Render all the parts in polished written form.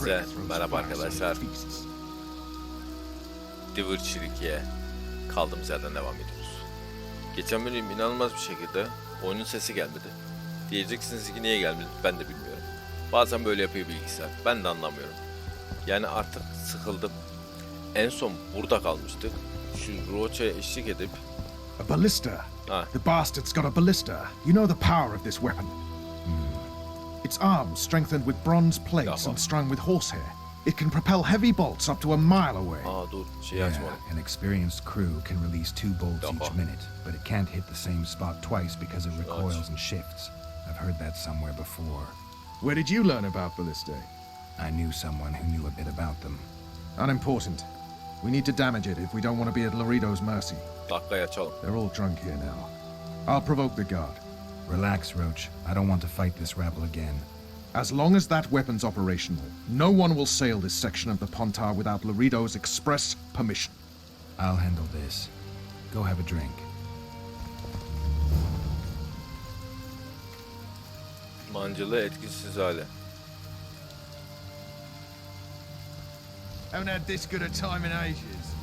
Size merhaba arkadaşlar. Diverçilik'e kaldığımız yerden devam ediyoruz. Geçen bölüm inanılmaz bir şekilde oyunun sesi gelmedi. Diyeceksiniz ki niye gelmedi, ben de bilmiyorum. Bazen böyle yapıyor bilgisayar, ben de anlamıyorum. Yani artık sıkıldım. En son burada kalmıştık. Şu Roach'a eşlik edip... A ballista. The bastard's got a ballista. You know the power of this weapon. Its arms strengthened with bronze plates and strung with horsehair. It can propel heavy bolts up to a mile away. Dur, an experienced crew can release 2 bolts each minute, but it can't hit the same spot twice because it recoils and shifts. I've heard that somewhere before. Where did you learn about ballistae? I knew someone who knew a bit about them. Unimportant. We need to damage it if we don't want to be at Laredo's mercy. Dakikayı açalım. They're all drunk here now. I'll provoke the guard. Relax, Roach. I don't want to fight this rabble again. As long as that weapon's operational, no one will sail this section of the Pontar without Laredo's express permission. I'll handle this. Go have a drink. Mancılı etkisiz hale. Haven't had this good a time in ages.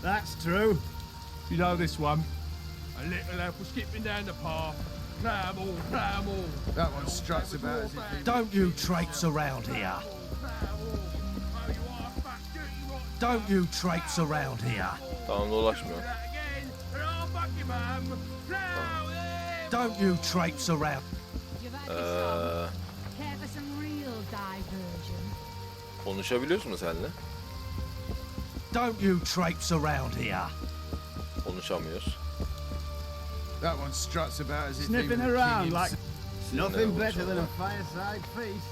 That's true. You know this one. A little apple skipping down the path. Plough all. That one struts about as if... Don't you traipse around here. Don't you traipse around here. Tamam, dolaşmıyor. Don't you traipse around. Konuşabiliyoruz mu seninle? Don't you traipse around here. Konuşamıyoruz. That one struts about as if Sniffing he was around king like himself. nothing better than a fireside feast.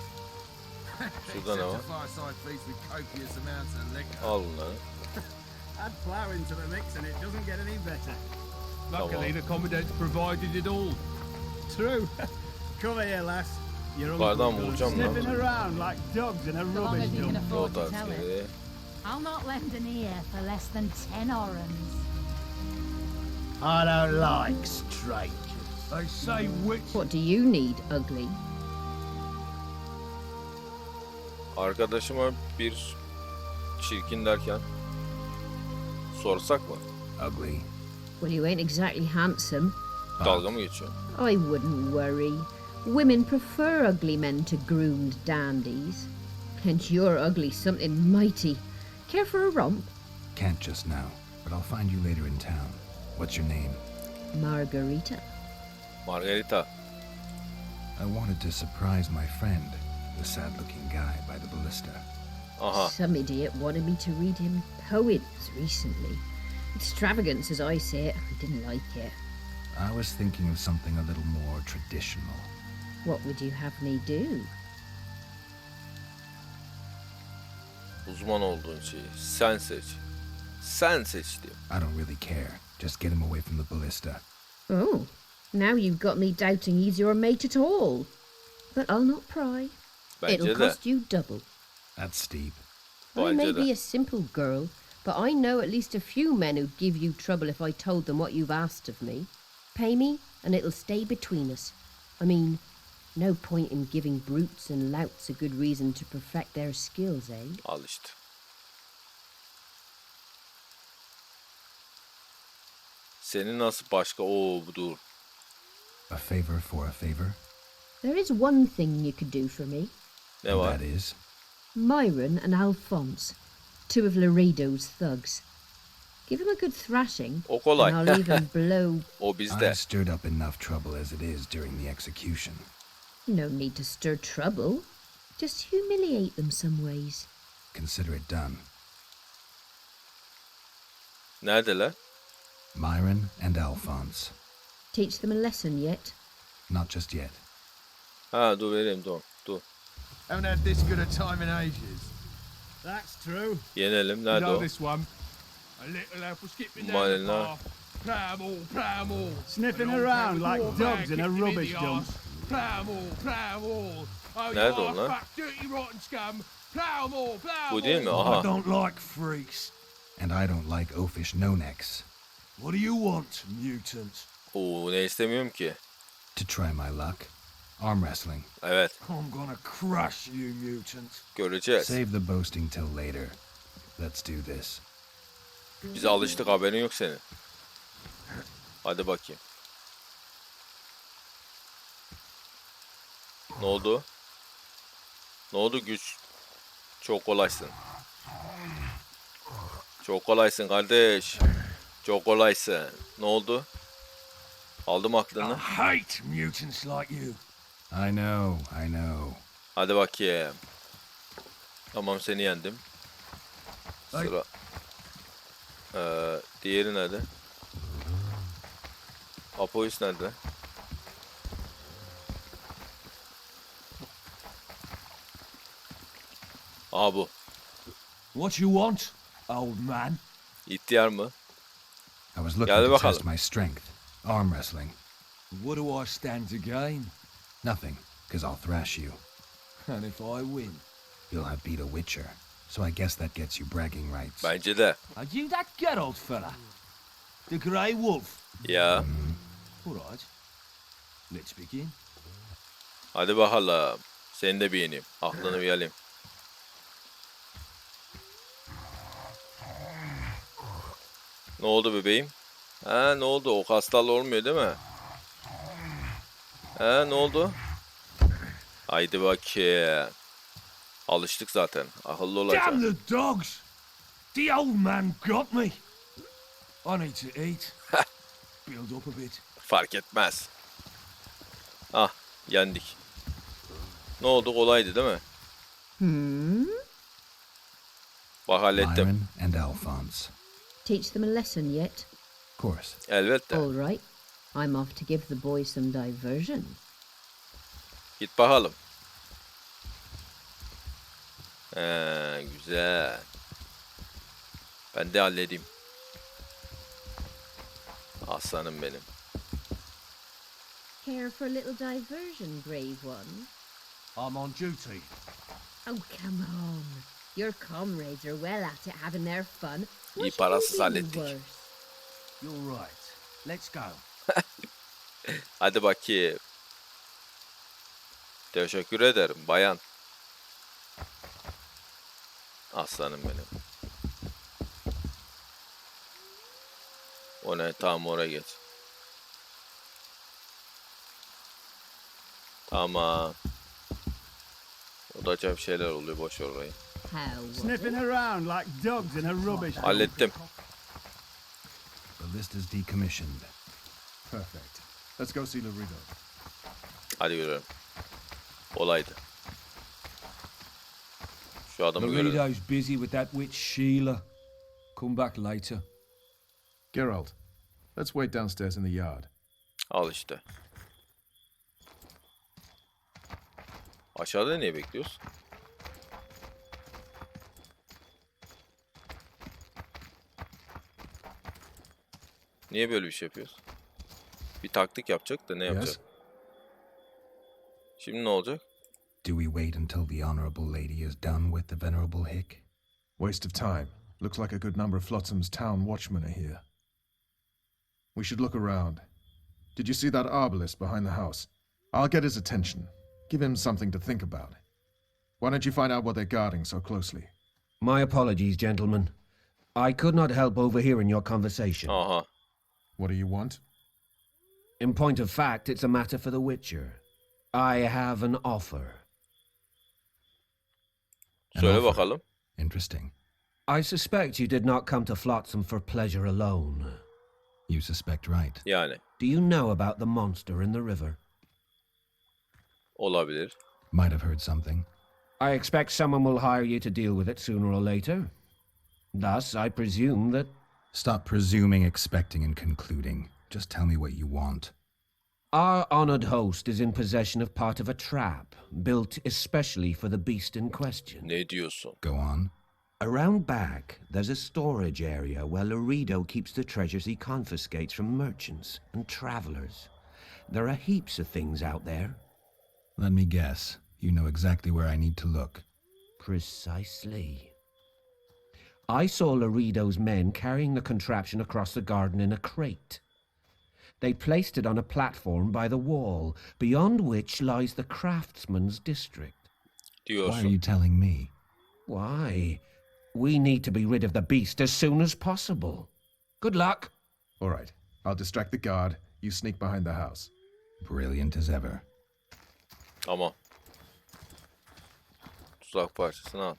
Şurada ne var? Fireside feast with copious amounts of liquor. Al bunları. Add plough into the mix and it doesn't get any better. Luckily, the commandant's provided it all. True. Come here, lass. You're Yukarıdan vuracağım lan. sniffing around like dogs in a rubbish dump. Yol tavsiyeleri. I'll not lend an ear for less than 10 orens. I don't like strangers. They say which... What do you need, ugly? Arkadaşıma bir çirkin derken sorsak mı? Ugly. Well, you ain't exactly handsome. Dalga mı geçiyor? I wouldn't worry. Women prefer ugly men to groomed dandies. And you're ugly something mighty. Care for a romp? Can't just now, but I'll find you later in town. What's your name? Margarita. Margarita. I wanted to surprise my friend, the sad-looking guy by the ballista. Aha. Some idiot wanted me to read him poems recently. Extravagance, as I say it. I didn't like it. I was thinking of something a little more traditional. What would you have me do? Uzman olduğun şeyi sen seç. Sen seç diyor. I don't really care. Just get him away from the ballista. Oh, now you've got me doubting he's your mate at all. But I'll not pry. Bence It'll de. cost you double. That's steep. I may Bence be de. a simple girl, but I know at least a few men who'd give you trouble if I told them what you've asked of me. Pay me, and it'll stay between us. I mean, no point in giving brutes and louts a good reason to perfect their skills, eh? Al işte. Senin nasıl başka? Bu dur. A favor for a favor? There is one thing you could do for me. Ne var? That is? Myron and Alphonse, 2 of Laredo's thugs. Give them a good thrashing, O kolay. and I'll even blow... O bizde. I stirred up enough trouble as it is during the execution. No need to stir trouble. Just humiliate them some ways. Consider it done. Neredeler? Myron and Alphonse. Teach them a lesson yet? Not just yet. Ha, dur vereyim, dur. Haven't had this good a time in ages. That's true. Yenelim. You Nerede know o? this one. A little apple skipping down Malina. the path. Plough all. Sniffing around like dogs in a rubbish dump. Plough all. Oh, Nerede you onlar? fat, dirty, rotten scum. Plough all. Bu değil mi? Aha. I don't like freaks. And I don't like oafish no-necks. What do you want, mutant? Ne istemiyorum ki? To try my luck. Arm wrestling. Evet. I'm gonna crush you, mutant. Göreceğiz. Save the boasting till later. Let's do this. Biz alıştık, haberin yok senin. Hadi bakayım. Ne oldu? Ne oldu güç? Çok kolaysın. Çok kolaysın kardeş. Çok kolaysın. Ne oldu? Aldım I aklını. hate mutants like you. I know. Hadi bakayım. Tamam, seni yendim. Sıra. Diğeri nerede? Apois nerede? Aha bu. What you want, old man? İhtiyar mı? I was looking Gel to bakalım. test my strength. Arm wrestling. What do I stand to gain? Nothing, because I'll thrash you. And if I win? You'll have beat a witcher. So I guess that gets you bragging rights. Bence de. Are you that Geralt fella? The Grey Wolf? Ya. All right. Let's begin. Hadi bakalım. Seni de bir yeneyim. Aklını bir alayım. Ne oldu bebeğim? Ne oldu? O hastalı olmuyor değil mi? Ne oldu? Haydi bakayım. Alıştık zaten. Akıllı Damn olacağım. the dogs! The old man got me. I need to eat. Build up a bit. Fark etmez. Ah, yendik. Ne oldu? Kolaydı değil mi? Bak hallettim. Byron and Alphonse. Teach them a lesson yet? Of course. Elbette. All right. I'm off to give the boys some diversion. Git bakalım. Güzel. Ben de halledeyim. Aslanım benim. Care for a little diversion, brave one? I'm on duty. Oh, come on. Your comrades are well at it having their fun. İyi, What parasız should we do hallettik. worse? You're right. Let's go. Hadi bakayım. Teşekkür ederim bayan. Aslanım benim. O ne? Tamam, oraya geç. Tamam. Orada acayip şeyler oluyor. Boş ver orayı. How was Sniffing it? around like dogs in a rubbish. Hallettim. The list is decommissioned. Perfect. Let's go see Laredo. Hadi görelim. Olaydı. Şu adamı görelim. Laredo's busy with that witch Sheila. Come back later. Geralt, let's wait downstairs in the yard. Al işte. Aşağıda niye bekliyoruz? Niye böyle bir şey yapıyoruz? Bir taktik yapacak da ne yapacak? Yes? Şimdi ne olacak? Do we wait until the honorable lady is done with the venerable hick? Waste of time. Looks like a good number of Flotsam's town watchmen are here. We should look around. Did you see that arbalist behind the house? I'll get his attention. Give him something to think about. Why don't you find out what they're guarding so closely? My apologies, gentlemen. I could not help overhearing your conversation. Aha. What do you want? In point of fact, it's a matter for the Witcher. I have an offer. An Söyle offer. bakalım. Interesting. I suspect you did not come to Flotsam for pleasure alone. You suspect right. Yani. Do you know about the monster in the river? Olabilir. Might have heard something. I expect someone will hire you to deal with it sooner or later. Thus, I presume that... Stop presuming, expecting, and concluding. Just tell me what you want. Our honored host is in possession of part of a trap, built especially for the beast in question. Ne diyorsun? Go on. Around back, there's a storage area where Laredo keeps the treasures he confiscates from merchants and travelers. There are heaps of things out there. Let me guess. You know exactly where I need to look. Precisely. I saw Laredo's men carrying the contraption across the garden in a crate. They placed it on a platform by the wall, beyond which lies the craftsman's district. Why are Diyorsun. you telling me? Why? We need to be rid of the beast as soon as possible. Good luck. All right, I'll distract the guard. You sneak behind the house. Brilliant as ever. Tamam. Tuzak parçasını al.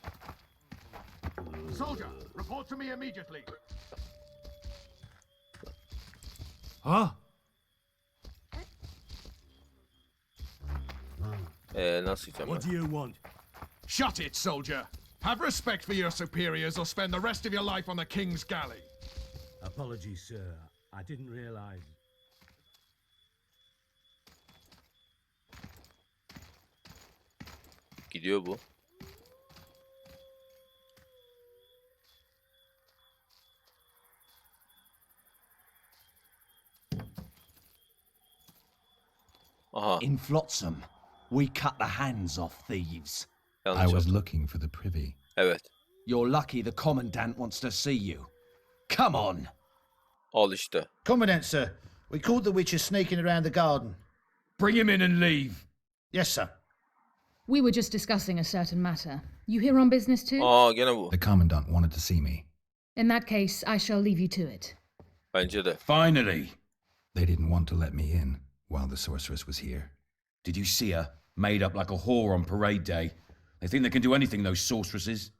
Soldier, report to me immediately. Huh? Nasıl yiyeceğim What ben? do you want? Shut it, soldier. Have respect for your superiors or spend the rest of your life on the king's galley. Apologies, sir. I didn't realize. Gidiyor bu. Aha. In Flotsam, we cut the hands off thieves. I Yanlış was yaptım. looking for the privy. Evet. You're lucky the Commandant wants to see you. Come on! Al işte. Commandant, sir. We caught the witcher sneaking around the garden. Bring him in and leave. Yes, sir. We were just discussing a certain matter. You here on business too? Aa gene bu. The Commandant wanted to see me. In that case, I shall leave you to it. Bence de. Finally. They didn't want to let me in while the sorceress was here. Did you see her? Made up like a whore on parade day. They think they can do anything, those sorceresses.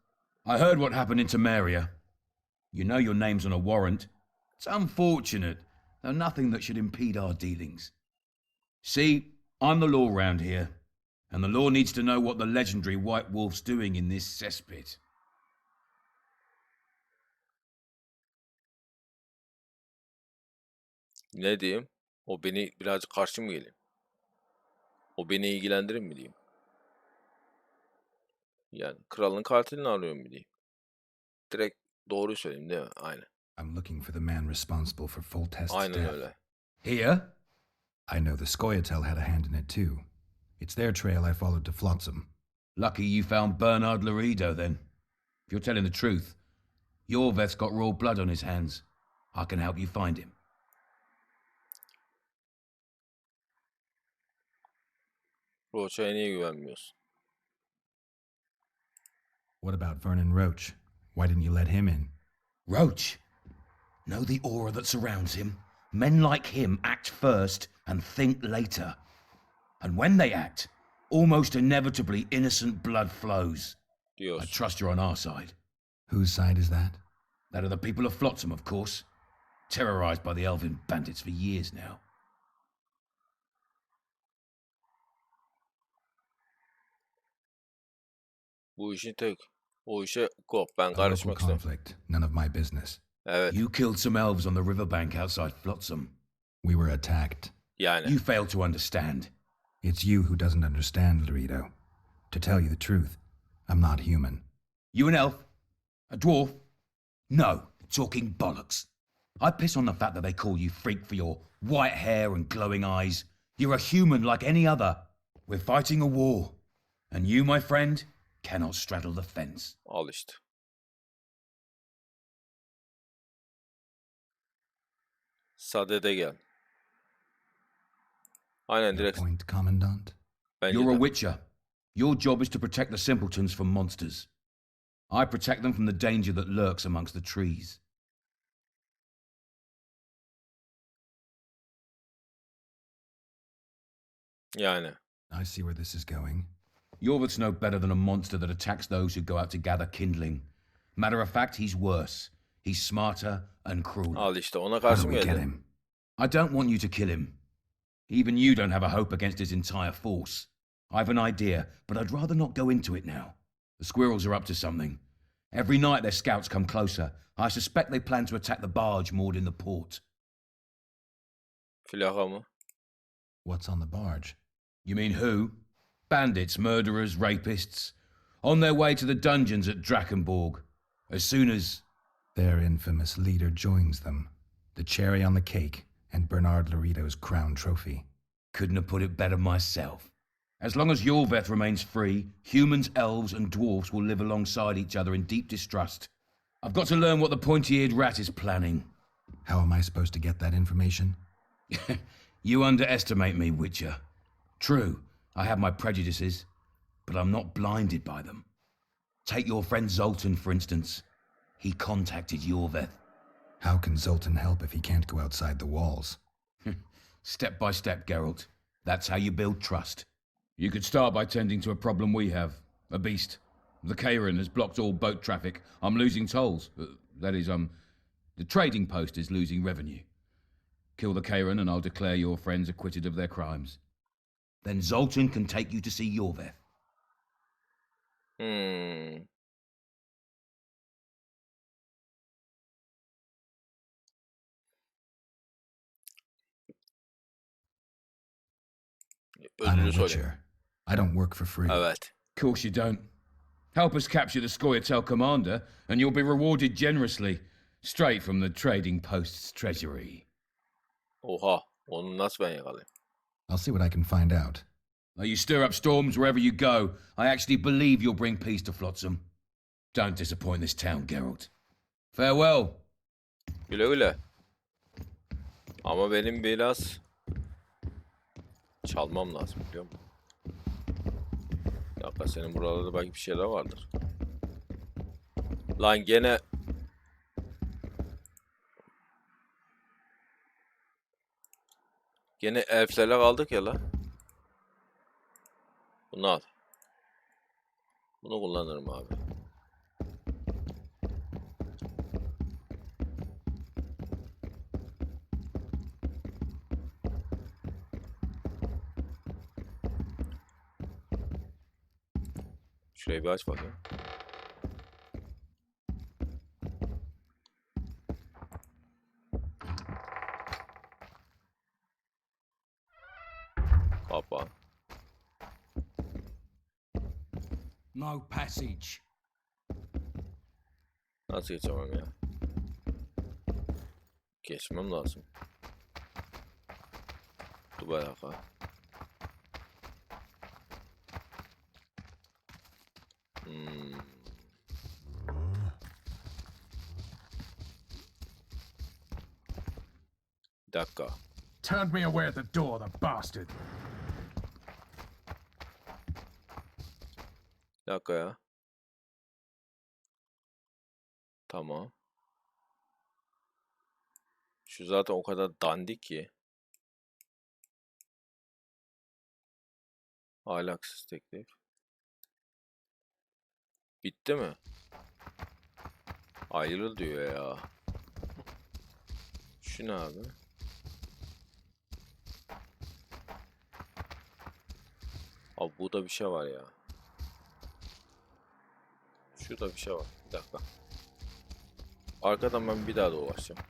I heard what happened in Temeria. You know your name's on a warrant. It's unfortunate, though nothing that should impede our dealings. See, I'm the law round here, and the law needs to know what the legendary White Wolf's doing in this cesspit. Ne diyeyim? O beni birazcık karşı mı geleyim? O beni ilgilendirir mi diyeyim? Yani kralın katilini arıyorum mu diyeyim? Direkt doğruyu söyleyeyim değil mi? Aynen. I'm looking for the man responsible for Foltest's Aynen death. öyle. Here? I know the Scoia'tael had a hand in it too. It's their trail I followed to Flotsam. Lucky you found Bernard Laredo, then. If you're telling the truth, Yorveth's got raw blood on his hands. I can help you find him. Roach'a niye güvenmiyorsun? What about Vernon Roach? Why didn't you let him in? Roach? Know the aura that surrounds him? Men like him act first and think later. And when they act, almost inevitably innocent blood flows. I Diyorsun. trust you're on our side. Whose side is that? That of the people of Flotsam, of course. Terrorized by the elven bandits for years now. Bu işin tek. O işe kop. Ben A local karışmak istemem. conflict, none of my business. Evet. You killed some elves on the riverbank outside Flotsam. We were attacked. Yani. You failed to understand. It's you who doesn't understand, Laredo. To tell you the truth, I'm not human. You an elf? A dwarf? No, talking bollocks. I piss on the fact that they call you freak for your white hair and glowing eyes. You're a human like any other. We're fighting a war. And you, my friend, cannot straddle the fence. Al işte. Sadede gel. Aynen Your direkt. point, Commandant? Bence You're a de. witcher. Your job is to protect the simpletons from monsters. I protect them from the danger that lurks amongst the trees. Yani. I see where this is going. Yorvith's no better than a monster that attacks those who go out to gather kindling. Matter of fact, he's worse. He's smarter and crueler. Al işte ona How karşı do mı we get geldin? him? I don't want you to kill him. Even you don't have a hope against his entire force. I've an idea, but I'd rather not go into it now. The squirrels are up to something. Every night their scouts come closer. I suspect they plan to attack the barge moored in the port. Flaka mı? What's on the barge? You mean who? Bandits, murderers, rapists. On their way to the dungeons at Drakenborg. As soon as... Their infamous leader joins them. The cherry on the cake and Bernard Laredo's crown trophy. Couldn't have put it better myself. As long as Yorveth remains free, humans, elves, and dwarfs will live alongside each other in deep distrust. I've got to learn what the pointy-eared rat is planning. How am I supposed to get that information? You underestimate me, Witcher. True, I have my prejudices, but I'm not blinded by them. Take your friend Zoltan, for instance. He contacted Yorveth. How can Zoltan help if he can't go outside the walls? Step by step, Geralt. That's how you build trust. You could start by tending to a problem we have. A beast. The Kairan has blocked all boat traffic. I'm losing tolls. That is, the trading post is losing revenue. Kill the Kairan and I'll declare your friends acquitted of their crimes. Then Zoltan can take you to see Yorveth. I'm a Witcher. I don't work for free. Evet. Of course you don't. Help us capture the Scoia'tael commander, and you'll be rewarded generously, straight from the trading post's treasury. Oha. Onu nasıl ben yakalayayım? I'll see what I can find out. Now you stir up storms wherever you go. I actually believe you'll bring peace to Flotsam. Don't disappoint this town, Geralt. Farewell. Güle güle. Ama benim biraz çalmam lazım, biliyor musun? Bir dakika, senin buralarda belki bir şeyler vardır. Lan gene... Gene elflerle kaldık ya lan. Bunu al. Bunu kullanırım abi. Şurayı bir aç bakayım. Kapa. No passage. Nasıl geçemem ya? Geçmem lazım. Dur bir dakika. Bir dakika. Turned me away at the door, the bastard. Bir dakika ya. Tamam. Şu zaten o kadar dandik ki. Ahlaksız teklif. Bitti mi? Ayrıl diyor ya. Şu ne abi? Abi burada bir şey var ya. Şurada bir şey var. Bir dakika. Arkadan ben bir daha dolaşacağım.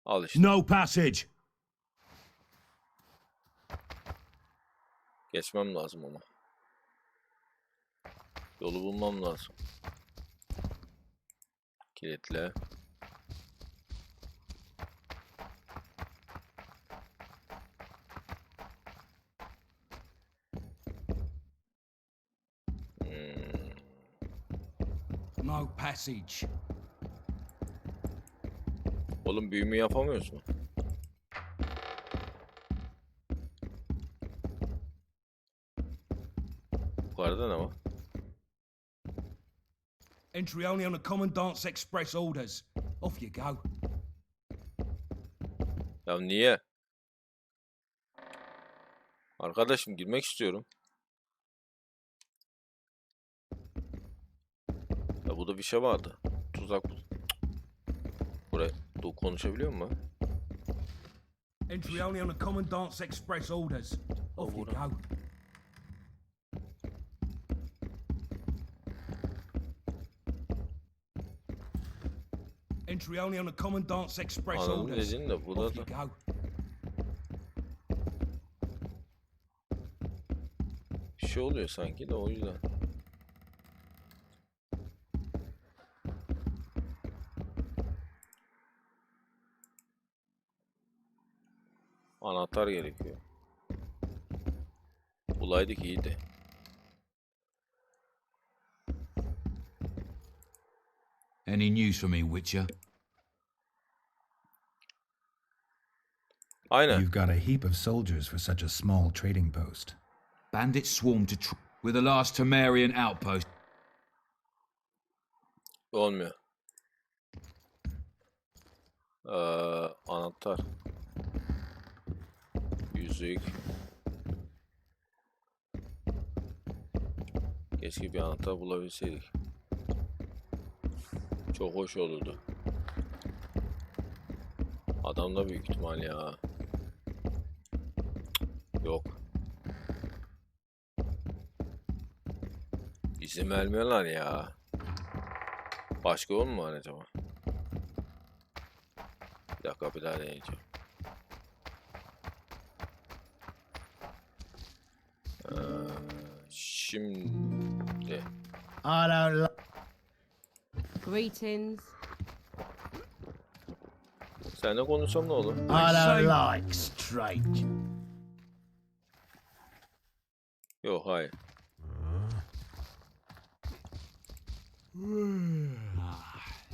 Al işte. No passage. Geçmem lazım ama. Yolu bulmam lazım. Kilitle. No passage. Oğlum büyümü yapamıyoruz mu? Yukarıda ne var? Entry only on the Commandant's Express orders. Off you go. Ya niye? Arkadaşım girmek istiyorum. Ya burada bir şey vardı. Tuzak. Buraya konuşabiliyor mu? Entry only on the Commandant's Express orders. Off you go. Entry only on the Commandant's Express Anladım orders. dediğin de burada Off you da. go. Bir şey oluyor sanki de o yüzden. Anahtar gerekiyor. Bulaydık iyiydi. Any news for me, Witcher? Aynen. You've got a heap of soldiers for such a small trading post. Bandits swarm with the last Temerian outpost. Olmuyor. Anahtar. Yüzük. Keşke bir anahtar bulabilseydik. Çok hoş olurdu. Adam da büyük ihtimal ya. Yok. İzin vermiyorlar ya. Başka yol mu var acaba? Bir dakika, bir daha deneyeceğim. Şimdi. Greetings. Seninle konuşsam ne olur? I don't like strange. Yok, hayır.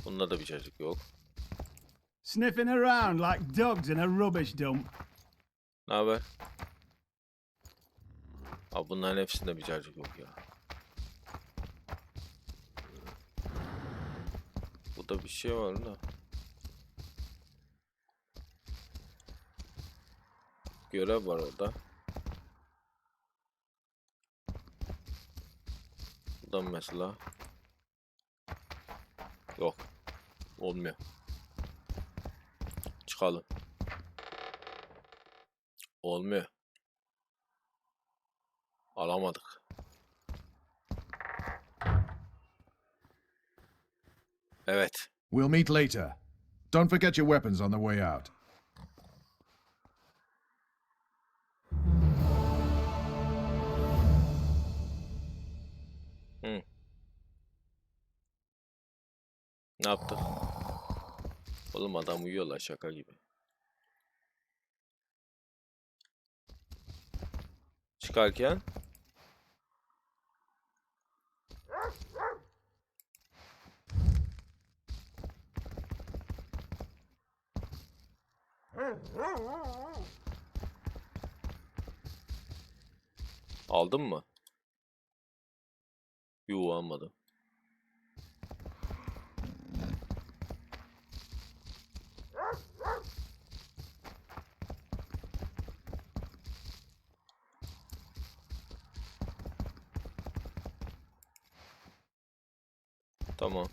Bunda da bir çocuk yok. Sniffing around like dogs in a rubbish dump. Ne haber? Abi bunların hepsinde bir çocuk yok ya. Burada bir şey var da. Görev var orada. Buradan mesela. Yok. Olmuyor. Çıkalım. Olmuyor. Alamadık. Evet. We'll meet later. Don't forget your weapons on the way out. Ne yaptık? Oğlum adam uyuyorlar şaka gibi. Çıkarken aldın mı? Yuh, almadım. Tamam.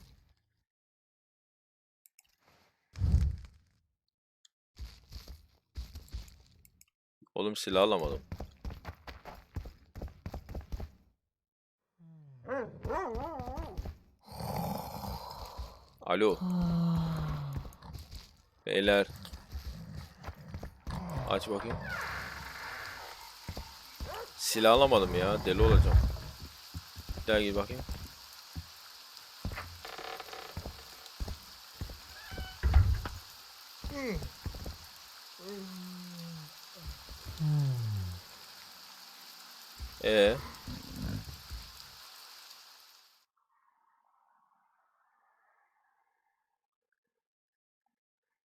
Oğlum silah alamadım. Alo. Beyler. Aç bakayım. Silah alamadım ya. Deli olacağım. Bir daha gir bakayım.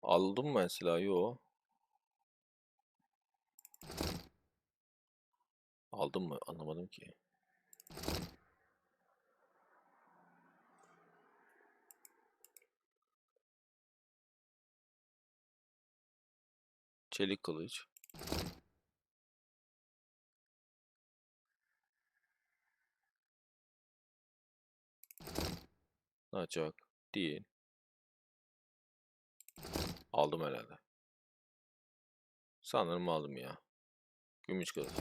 Aldım mı mesela? Yo. Aldım mı? Anlamadım ki. Çelik kılıç. Açak. Değil. Aldım herhalde. Sanırım aldım ya. Gümüş kılıç.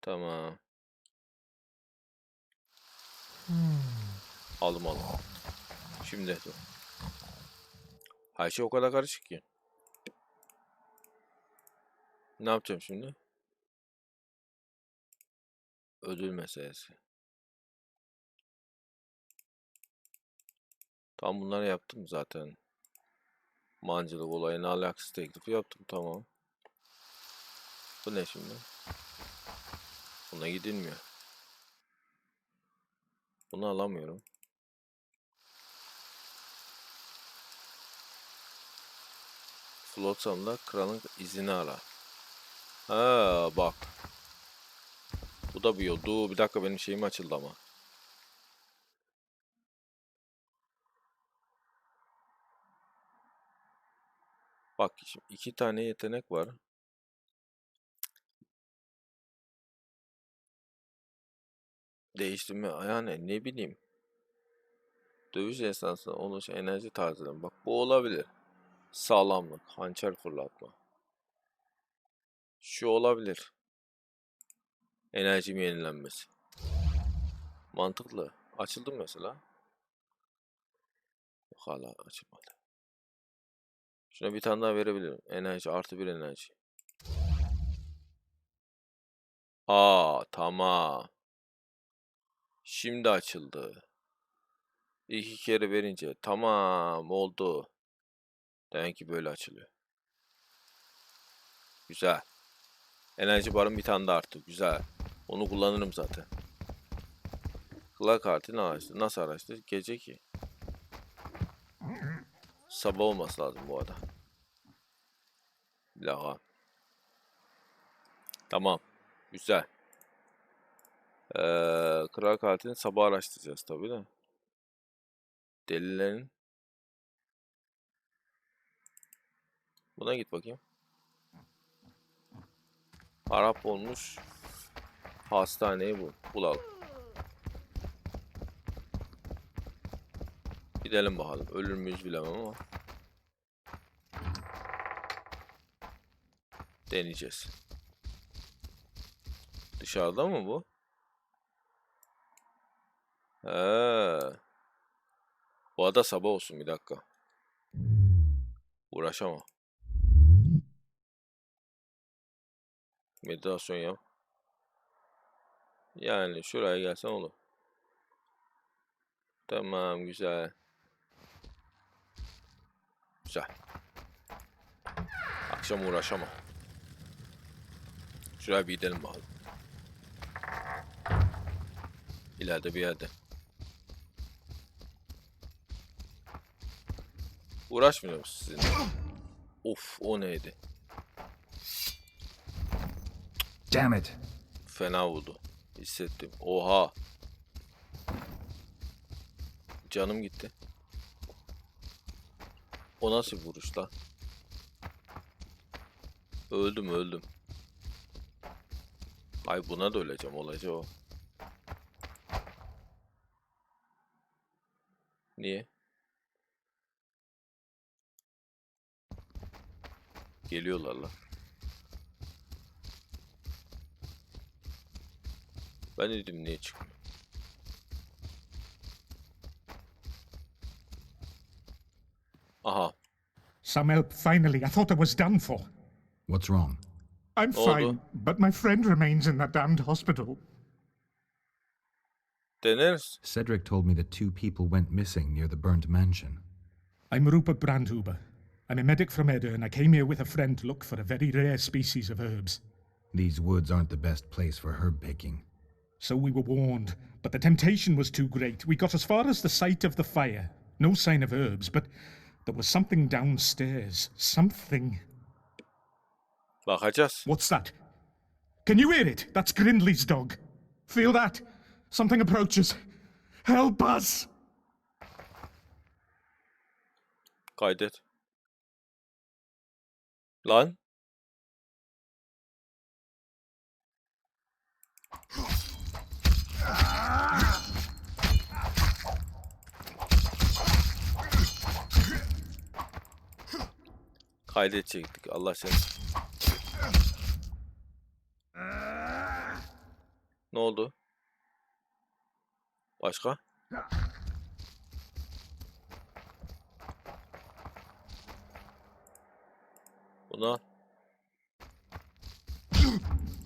Tamam. Aldım. Şimdi dur. Her şey o kadar karışık ki. Ne yapacağım şimdi? Ödül meselesi. Tam bunları yaptım zaten. Mancılık olayına alakasız teklifi yaptım, tamam. Bu ne şimdi? Buna gidilmiyor. Bunu alamıyorum. Flotsamda kralın izini ara. Ha bak. Bu da bir yol. Dur bir dakika, benim şeyim açıldı ama. Bak şimdi 2 tane yetenek var. Değiştirme yani ne bileyim. Dövüş esnasında oluşan enerji tarzları. Bak bu olabilir. Sağlamlık, hançer fırlatma. Şu olabilir. Enerjim yenilenmesi. Mantıklı. Açıldı mı mesela? Yok, hala açılmadı. Şuna bir tane daha verebilirim. Enerji artı bir enerji. Aa tamam. Şimdi açıldı. 2 kere verince tamam oldu. Demek ki böyle açılıyor. Güzel. Enerji barım bir tane daha arttı. Güzel. Onu kullanırım zaten. Kıla kartını araştır. Nasıl araştır? Gece ki. Sabah olması lazım bu arada. Bir daha. Tamam. Güzel. Kral kartını sabah araştıracağız tabii de. Delilerin. Buna git bakayım. Arap olmuş. Hastaneyi bulalım. Gidelim bakalım. Ölür müyüz bilemem ama. Deneyeceğiz. Dışarıda mı bu? Bu arada sabah olsun, bir dakika. Uğraşamam. Meditasyon yap. Yani şuraya gelsen olur. Tamam, güzel. Güzel. Akşam uğraşamam. Şuraya bir gidelim bakalım. İleride bir yerde. Uğraşmıyor musun sizinle? Of, o neydi? Damn it. Fena vurdu. Hissettim. Oha. Canım gitti. O nasıl bir vuruş lan? Öldüm. Ay buna da öleceğim, olacak o. Niye? Geliyorlar lan. Ben dedim niye çıkmıyor? Aha. Some help finally. I thought I was done for. What's wrong? I'm fine, but my friend remains in that damned hospital. Deneriz. Cedric told me that 2 people went missing near the burnt mansion. I'm Rupert Brandhuber. I'm a medic from Edda, and I came here with a friend to look for a very rare species of herbs. These woods aren't the best place for herb picking. So we were warned, but the temptation was too great. We got as far as the site of the fire. No sign of herbs, but there was something downstairs. Something. Bakacağız. What's that? Can you hear it? That's Grindley's dog. Feel that? Something approaches. Help us! Kaydet. Lan. Kaydedecektik. Allah seni. Ne oldu? Başka? Buna.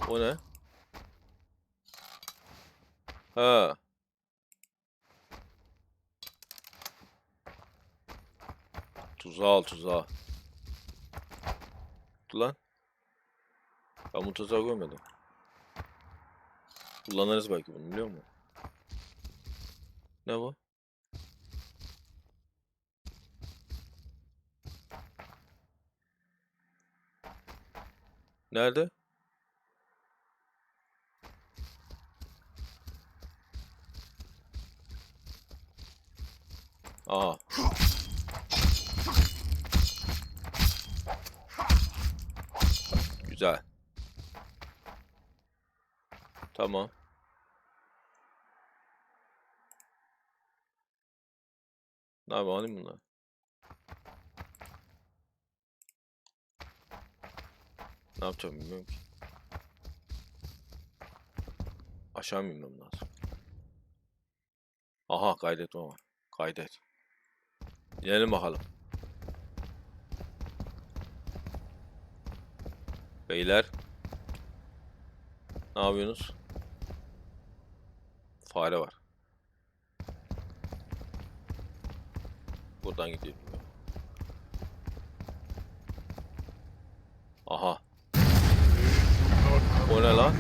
O ne? Ha. Tuzağı al, tuzağı. Dur lan. Ben bu tuzağı görmedim. Kullanırız belki bunu, biliyor musun? Ne bu? Nerede? Aha. Güzel. Tamam. Ne yapayım, alayım bunları? Ne yapacağım bilmiyorum ki. Aşağı mı inmem lazım? Aha, kaydet ama. Kaydet. İnelim bakalım. Beyler. Ne yapıyorsunuz? Fare var. Buradan gidelim. Aha. O ne lan?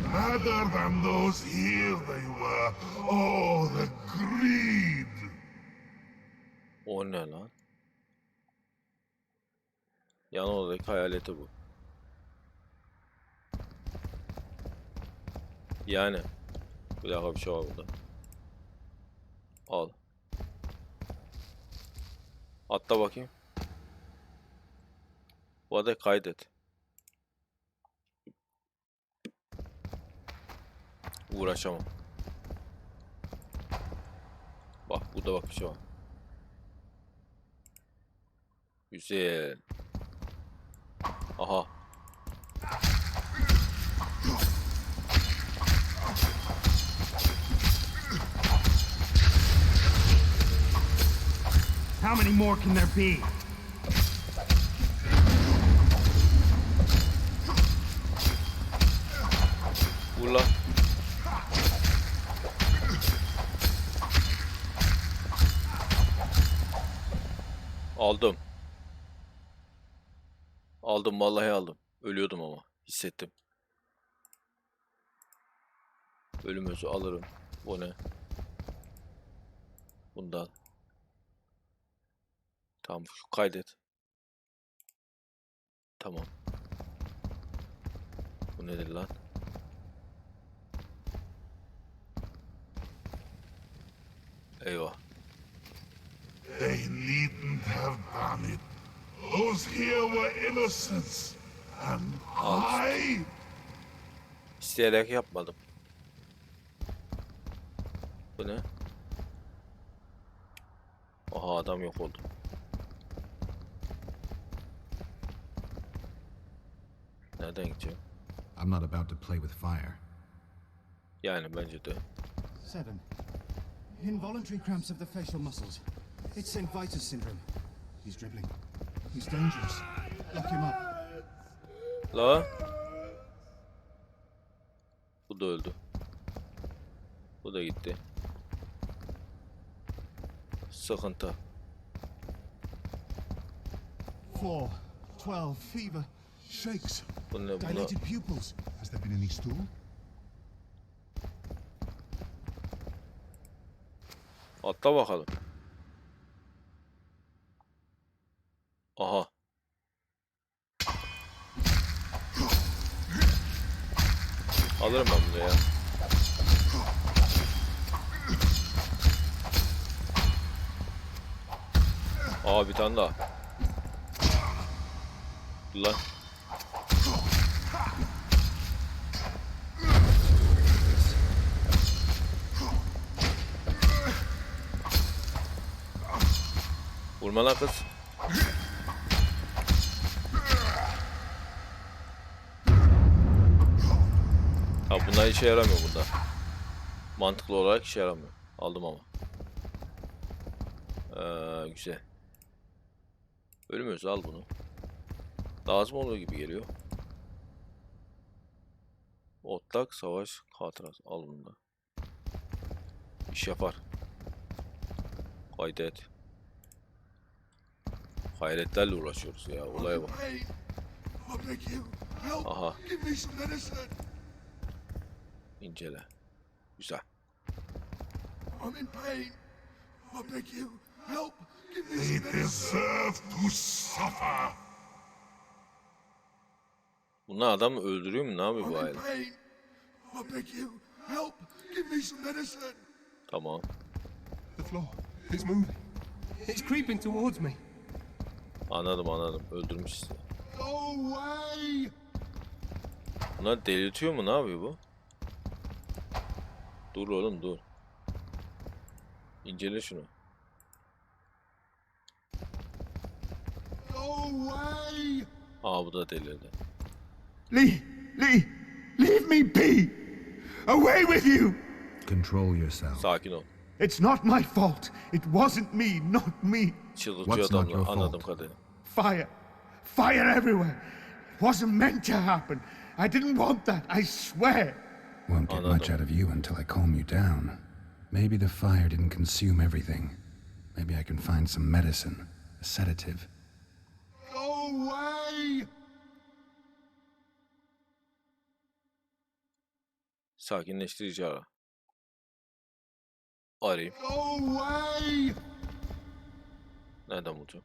Other than those here they were. Oh, the greed! O ne lan? Yan odadaki hayaleti bu. Yani. Bir dakika, bir şey var burada. Al. Atla bakayım. Bu arada kaydet. Uğraşamam. Bak burada bak bir şey var. Güzel. Aha. How many more can there be? Vur lan. Aldım. Aldım, vallahi aldım. Ölüyordum ama. Hissettim. Ölüm özü alırım. Bu ne? Bundan. Tamam, şu kaydet. Tamam. Bu nedir lan? Eyvah. They needn't have done it. Those here were innocents. And I... İsteyerek yapmadım. Bu ne? Aha, adam yok oldu. Nereden gideceğim? I'm not about to play with fire. Yani bence de. 7. Involuntary cramps of the facial muscles. It's St. Vitus syndrome. He's dribbling. He's dangerous. Lock him up. La. Bu da öldü. Bu da gitti. Sıkıntı. 4. 12. Fever. Shakes. Bu ne? Dilated pupils. Has there been any stool? Atla bakalım. Aha. Alırım ben bunu ya. Aa, bir tane daha. Dur lan. Vurma lan kız. Ha, bunlar işe yaramıyor burada. Mantıklı olarak işe yaramıyor. Aldım ama. Güzel. Ölmüyoruz, al bunu. Lazım olduğu gibi geliyor. Otlak, savaş, hatırası. Al bunu da. İş yapar. Kaydet. Hayretlerle uğraşıyoruz ya. Olaya bak. Aha. İncele. Güzel. They deserve to suffer. Bunlar adamı öldürüyor mu? Ne yapıyor bu aile? Tamam. The floor is moving. It's creeping towards me. Anladım. Öldürmüş işte. Bunlar delirtiyor mu? Ne yapıyor bu? Dur oğlum dur. İncele şunu. Aa bu da delirdi. Lee! Leave me be! Away with you! Control yourself. Sakin ol. It's not my fault. It wasn't me, not me. Çıldırtıyor adamla anladığım kadarıyla. Fire everywhere. It wasn't meant to happen. I didn't want that, I swear. Won't get much out of you until I calm you down. Maybe the fire didn't consume everything. Maybe I can find some medicine, a sedative. Go away! Sakinleştirici ara. Arayayım. Go away! Nereden bulacağım?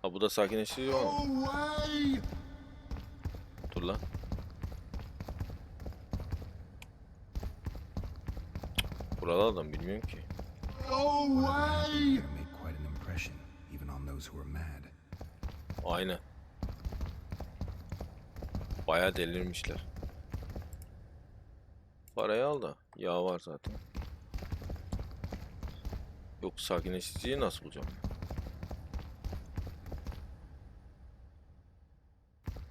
Ha bu da sakinleştirici var mı? Dur lan. Buralardan bilmiyorum ki. Aynen. Bayağı delirmişler. Parayı al da. Yağ var zaten. Yok sakinleştiriciyi nasıl bulacağım?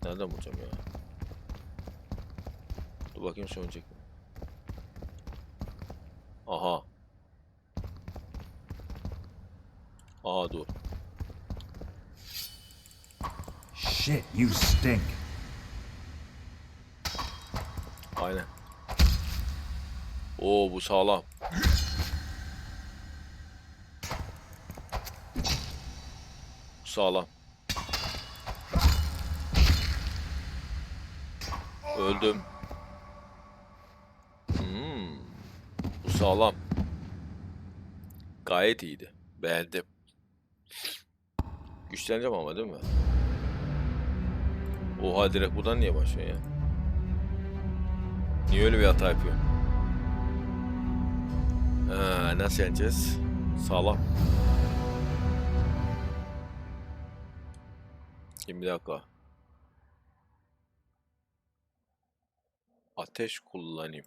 Nereden bulacağım ya? Dur bakayım sönecek mi? Aha. Aha dur. Shit, you stink. Aynen. Oo bu sağlam. Bu sağlam. Öldüm. Bu sağlam. Gayet iyiydi. Beğendim. Güçleneceğim ama değil mi? Oha direkt buradan niye başlıyor ya? Niye öyle bir hata yapıyor? Nasıl yeneceğiz? Sağlam. Şimdi bir dakika. Ateş kullanayım.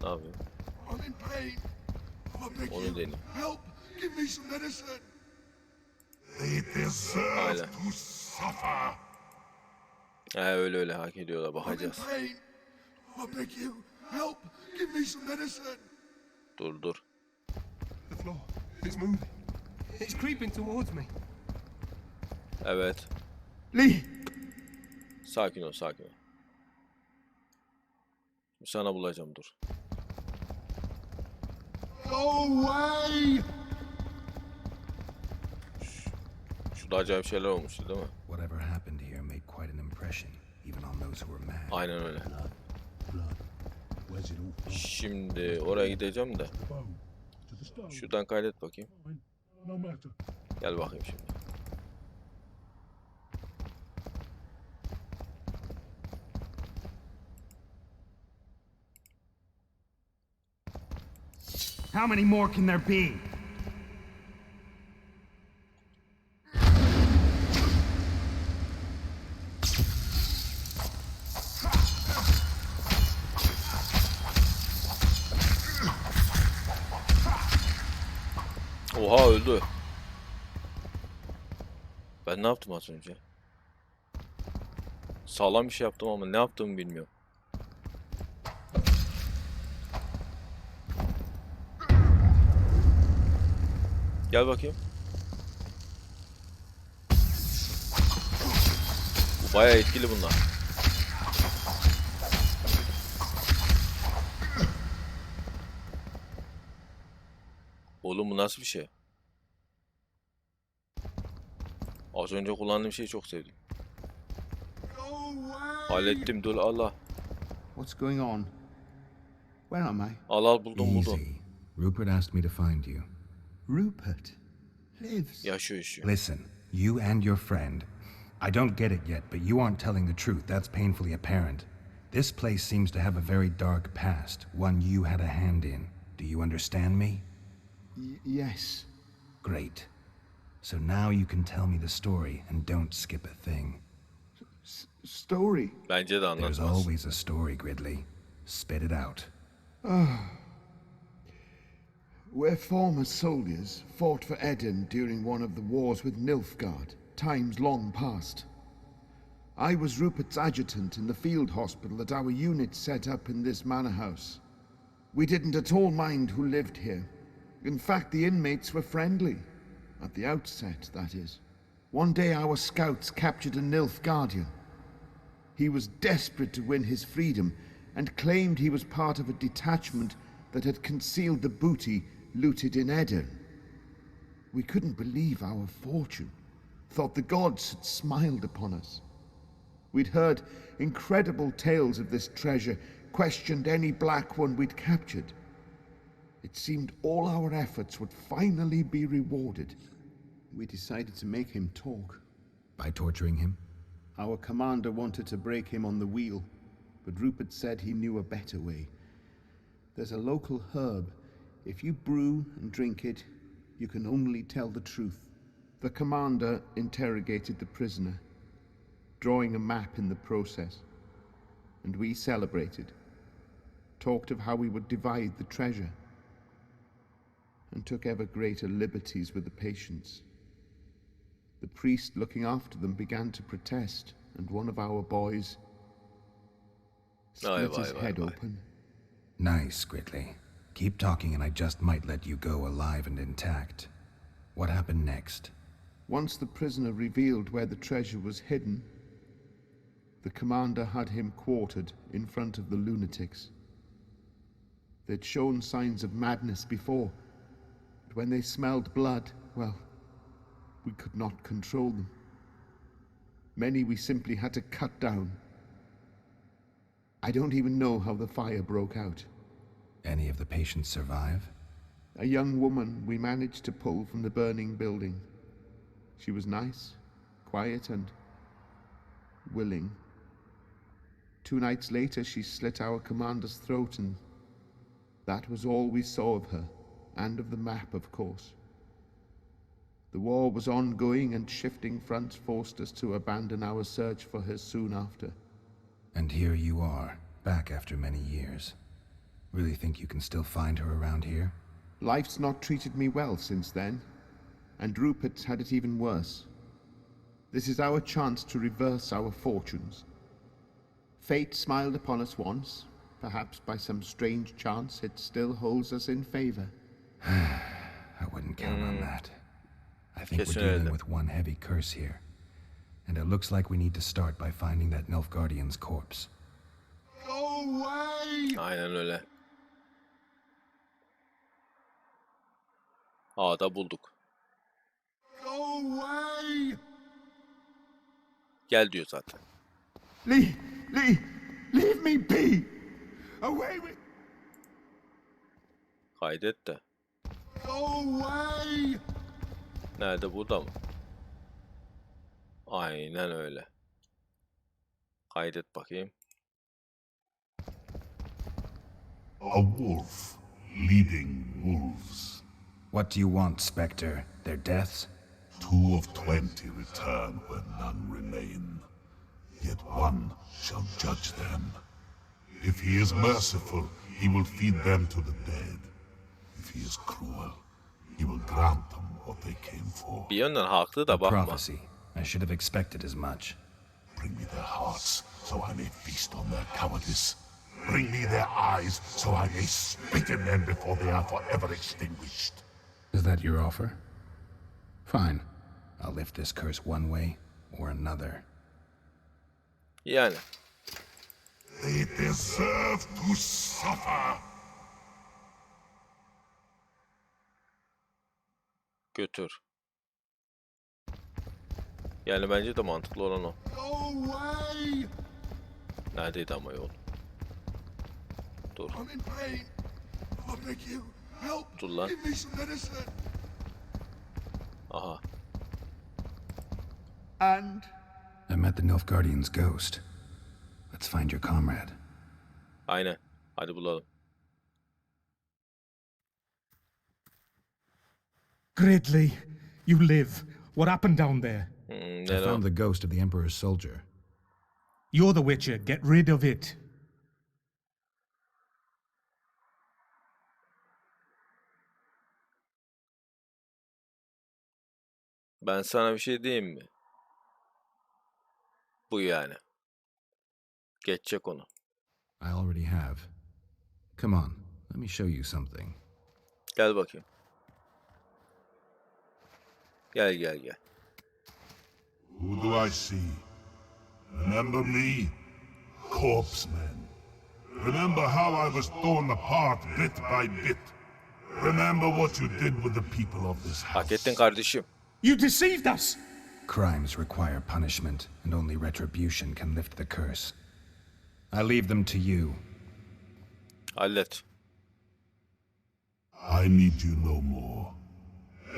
Ne yapayım? Onu deneyim. Aynen. Öyle hak ediyorlar. Bakacağız. Dur. The floor is moving. It's creeping towards me. Evet. Lee! Sakin ol. Sana bulacağım dur. Şurada acayip şeyler olmuştu değil mi? Whatever happened here made quite an impression, even on those who were mad. Aynen öyle. Şimdi oraya gideceğim de. Şuradan kaydet bakayım. Gel bakayım şimdi. How many more can there be? Oha öldü. Ben ne yaptım az önce? Sağlam bir şey yaptım ama ne yaptığımı bilmiyorum. Gel bakayım. Bu bayağı etkili bunlar. Oğlum bu nasıl bir şey? Az önce kullandığım şeyi çok sevdim. Hallettim dur Allah. What's going on? Where am I? Al buldum. Easy. Rupert asked me to find you. Rupert? Lives. Yaşıyor. Listen, you and your friend. I don't get it yet, but you aren't telling the truth. That's painfully apparent. This place seems to have a very dark past, one you had a hand in. Do you understand me? Yes. Great. So now you can tell me the story and don't skip a thing. Story? Bence de There's anlatmaz. always a story, Gridley. Spit it out. We're former soldiers, fought for Eden during one of the wars with Nilfgaard, times long past. I was Rupert's adjutant in the field hospital that our unit set up in this manor house. We didn't at all mind who lived here. In fact, the inmates were friendly. At the outset, that is. One day our scouts captured a Nilfgaardian. He was desperate to win his freedom and claimed he was part of a detachment that had concealed the booty looted in Eden. We couldn't believe our fortune, thought the gods had smiled upon us. We'd heard incredible tales of this treasure, questioned any black one we'd captured. It seemed all our efforts would finally be rewarded. We decided to make him talk. By torturing him? Our commander wanted to break him on the wheel, but Rupert said he knew a better way. There's a local herb. If you brew and drink it, you can only tell the truth. The commander interrogated the prisoner, drawing a map in the process, and we celebrated, talked of how we would divide the treasure, and took ever greater liberties with the patients. The priest looking after them began to protest, and one of our boys split his head open. Nice, Gridley. Keep talking and I just might let you go alive and intact. What happened next? Once the prisoner revealed where the treasure was hidden, the commander had him quartered in front of the lunatics. They'd shown signs of madness before, but when they smelled blood, well, we could not control them. Many we simply had to cut down. I don't even know how the fire broke out. Any of the patients survive? A young woman we managed to pull from the burning building. She was nice, quiet, and willing. 2 nights later, she slit our commander's throat, and that was all we saw of her, and of the map, of course. The war was ongoing, and shifting fronts forced us to abandon our search for her soon after. And here you are, back after many years. Really think you can still find her around here? Life's not treated me well since then, and Rupert's had it even worse. This is our chance to reverse our fortunes. Fate smiled upon us once. Perhaps by some strange chance it still holds us in favor. I wouldn't count on that. I think we're dealing with one heavy curse here. And it looks like we need to start by finding that Nilfgaardian's corpse. Go away! Aynen öyle. Ağda bulduk. Go away! Gel diyor zaten. Leave me be! Away with... Kaydet de. Go away! Nerede, burada mı? Aynen öyle. Kaydet bakayım. A wolf leading wolves. What do you want, Spectre? Their deaths? 2 of 20 return where none remain. Yet one shall judge them. If he is merciful, he will feed them to the dead. If he is cruel, he will grant them what they came for. Bir yönden haklı da bakma. Prophecy. I should have expected as much. Bring me their hearts, so I may feast on their cowardice. Bring me their eyes, so I may spit in them before they are forever extinguished. Is that your offer? Fine. I'll lift this curse one way or another. Yani. They deserve to suffer. Götür. Yani bence de mantıklı olan o. Go away! Neredeydi ama yol? Dur. I'm in pain. I beg you, help. Dur lan. Give me some medicine. Aha. And? I met the Nilfgaardian's ghost. Let's find your comrade. Aynen. Hadi bulalım. Gridley, you live. What happened down there? I found the ghost of the Emperor's soldier. You're the Witcher. Get rid of it. Ben sana bir şey diyeyim mi? Bu yani. Geçecek onu. I already have. Come on, let me show you something. Gel bakayım. Gel gel gel. Who do I see? Remember me? Corpsemen. Remember how I was torn apart bit by bit. Remember what you did with the people of this house. Hak ettin kardeşim. You deceived us! Crimes require punishment, and only retribution can lift the curse. I leave them to you. Hallet. I need you no more.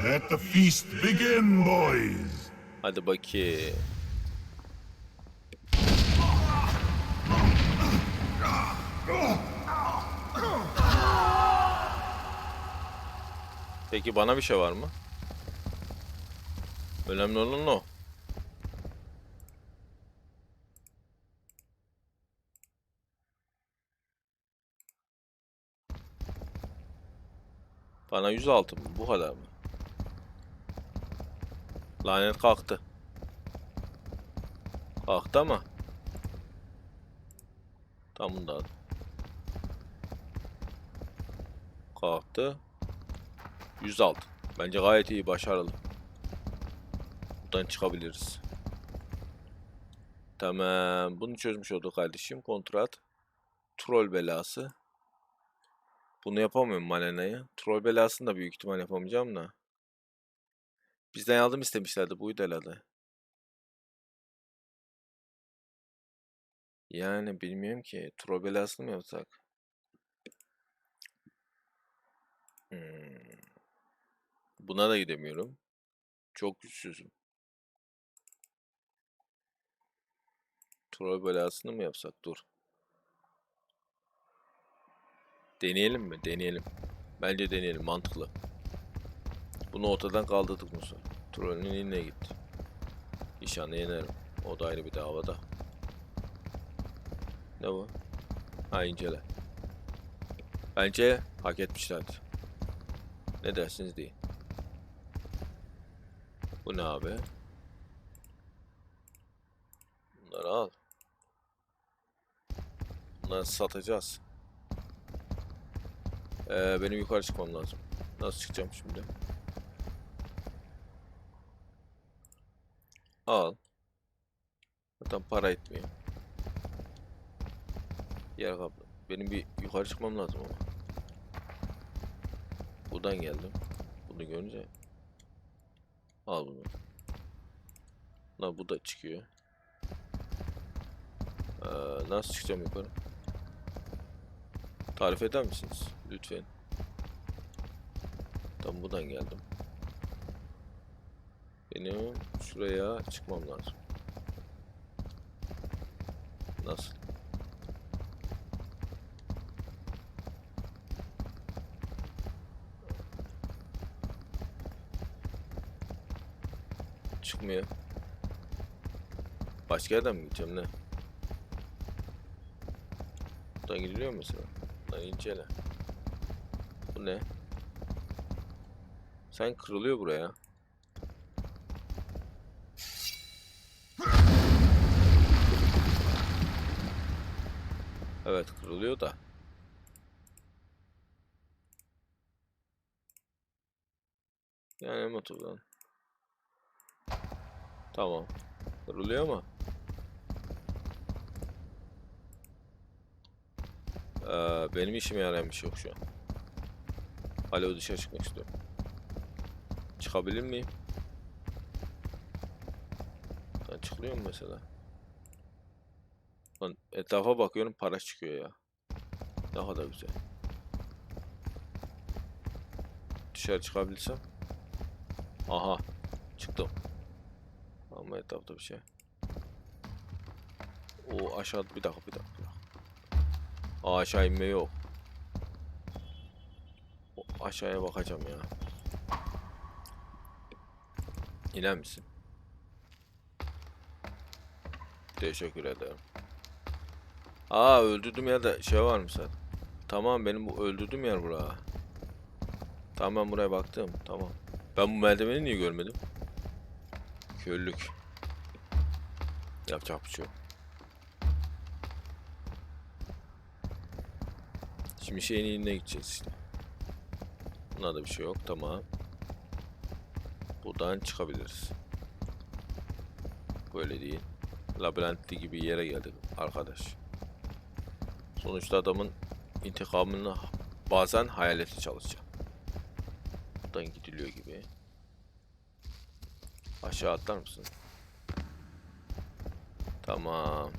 Let the feast begin, boys. Hadi bakayım. Peki bana bir şey var mı? Önemli olan o. Bana 106 mı? Bu kadar mı? Lanet kalktı. Kalktı ama. Tam bunu da al. Kalktı. 106. Bence gayet iyi, başarılı. Buradan çıkabiliriz. Tamam. Bunu çözmüş olduk kardeşim. Kontrat. Troll belası. Bunu yapamıyorum Malena'yı. Troll belasını da büyük ihtimal yapamayacağım da. Bizden yardım istemişlerdi. Buydu herhalde. Yani bilmiyorum ki. Troll belasını mı yapsak? Buna da gidemiyorum. Çok güçsüzüm. Troll belasını mı yapsak? Dur. Deneyelim mi? Deneyelim. Bence deneyelim. Mantıklı. Bunu ortadan kaldırdık Musa. Trollün eline gitti. İnşallah yenerim. O da ayrı bir davada. Ne bu? Ha, incele. Bence hak etmişlerdi. Ne dersiniz deyin. Bu ne abi? Bunları al. Bunları satacağız. Benim yukarı çıkmam lazım. Nasıl çıkacağım şimdi? Al. Zaten para etmiyor. Yer kaplı. Benim bir yukarı çıkmam lazım ama. Buradan geldim. Bunu görünce. Al bunu. Bu da çıkıyor. Nasıl çıkacağım yukarı? Tarif eder misiniz? Lütfen. Tam buradan geldim. Benim şuraya çıkmam lazım. Nasıl? Çıkmıyor. Başka yerden mi gideceğim ne? Buradan gidiliyor mu mesela? Buradan incele. Bu ne? Sen kırılıyor buraya. Evet, kırılıyor da. Yani motordan. Tamam. Kırılıyor ama. Benim işime yarayan bir şey yok şu an. Hala dışarı çıkmak istiyorum. Çıkabilir miyim? Ben çıkılıyor mu mesela? Lan etrafa bakıyorum, para çıkıyor ya. Ne kadar güzel. Dışarı çıkabilsem. Aha. Çıktım. Ama etrafta bir şey. O aşağı bir dakika. Aşağı inme yok. O aşağıya bakacağım ya. İner misin? Teşekkür ederim. Aa, öldürdüğüm yerde şey var mı sen? Tamam, benim bu öldürdüğüm yer bura. Tamam, ben buraya baktım. Tamam. Ben bu merdiveni niye görmedim? Körlük. Yapacak bir şey yok. Şimdi şeyin yanına gideceğiz işte. Bunda da bir şey yok. Tamam. Buradan çıkabiliriz. Böyle değil. Labirentli gibi yere geldik arkadaş. Sonuçta adamın intikamını bazen hayaleti çalışacağım. Buradan gidiliyor gibi. Aşağı atlar mısın? Tamam.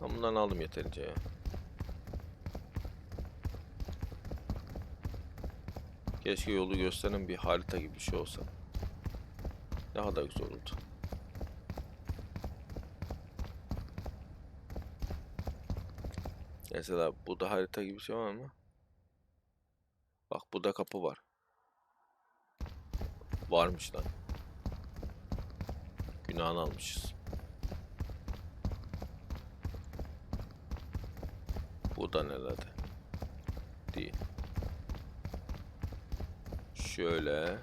Ben bundan aldım yeterince ya. Keşke yolu gösteren bir harita gibi bir şey olsa. Daha da güzel olurdu. Mesela burada harita gibi bir şey var mı? Bak, burada kapı var. Varmış lan. Günahını almışız. Burada nerede? Değil. Şöyle.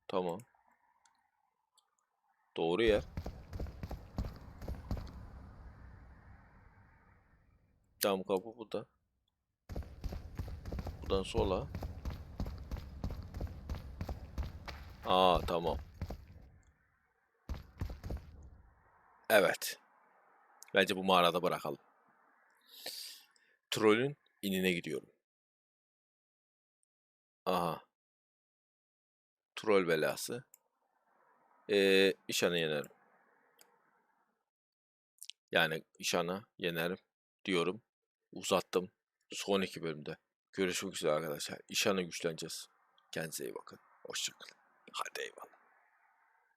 Tamam. Doğru yer. Cam kapı burada. Buradan sola. Aa, tamam. Evet. Bence bu mağarada bırakalım. Trollün inine gidiyorum. Aha. Troll belası. İşan'ı yenerim. Yani İşan'ı yenerim diyorum. Uzattım. Son 2 bölümde. Görüşmek üzere arkadaşlar. İşan'ı güçleneceğiz. Kendinize iyi bakın. Hoşçakalın. Hadi eyvallah.